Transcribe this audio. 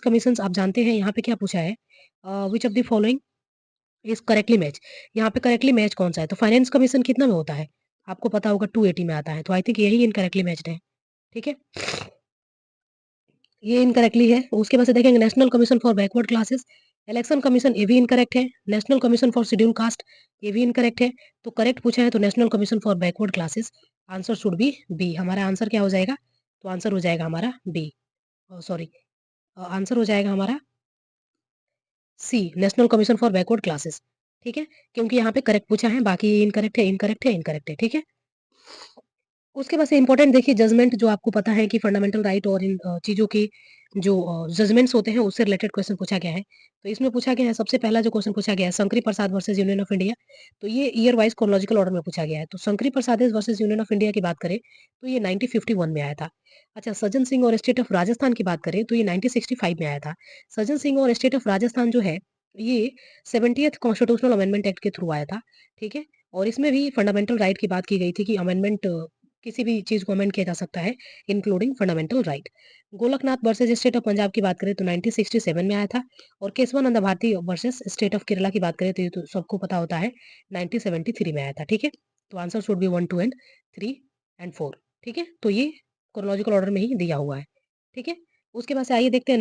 Commission आप जानते हैं यहाँ पे क्या पूछा है, which of the following is correctly match. यहाँ पे करेक्टली मैच कौन सा है, तो फाइनेंस कमीशन कितना में होता है, आपको पता होगा 280 में आता है, तो आई थिंक यही इनकरेक्टली मैच्ड है। ठीक है, ये इनकरेक्टली है। उसके बाद से देखेंगे national commission for backward classes, election commission, ये भी इनकरेक्ट है। National commission for schedule caste, ये भी इनकरेक्ट है। तो करेक्ट पूछा है तो national commission for backward classes, answer should be B. हमारा आंसर क्या हो जाएगा, तो आंसर हो जाएगा हमारा बी, सॉरी, आंसर हो जाएगा हमारा C, national commission for backward classes. ठीक है, क्योंकि यहाँ पे करेक्ट पूछा है, बाकी इनकरेक्ट है, इनकरेक्ट है, इनकरेक्ट है। ठीक है, उसके बाद से इंपॉर्टेंट देखिए जजमेंट, जो आपको पता है कि फंडामेंटल राइट और इन चीज़ों की जो जजमेंट्स होते हैं उससे रिलेटेड क्वेश्चन पूछा गया है। तो इसमें पूछा गया है, सबसे पहला जो क्वेश्चन पूछा गया है शंकरी प्रसाद वर्सेस यूनियन ऑफ इंडिया, तो ये ईयर वाइज क्रोनोलॉजिकल ऑर्डर में पूछा गया है। तो शंकरी प्रसाद वर्सेस यूनियन ऑफ इंडिया की बात करें तो ये 1951 में आया था। अच्छा, सज्जन सिंह और स्टेट ऑफ राजस्थान की बात करें तो ये 1965 में आया था। सज्जन सिंह और स्टेट ऑफ राजस्थान जो है ये 70th कॉन्स्टिट्यूशनल अमेंडमेंट एक्ट के थ्रू आया था। ठीक है, और इसमें भी फंडामेंटल राइट की बात की गई थी कि अमेंडमेंट किसी भी चीज़ को अमेंड किया जा सकता है, including fundamental right. Golaknath versus state of Punjab की बात करें तो 1967 में आया था। और Keshavananda Bharati versus state of Kerala की बात करें तो ये तो सबको पता होता है 1973 में आया था। ठीक है, तो answer should B 1, 2 and 3 and 4। ठीक है, तो ये क्रोनोलॉजिकल ऑर्डर में ही दिया हुआ है। ठीक है, उसके बाद से आइए देखते हैं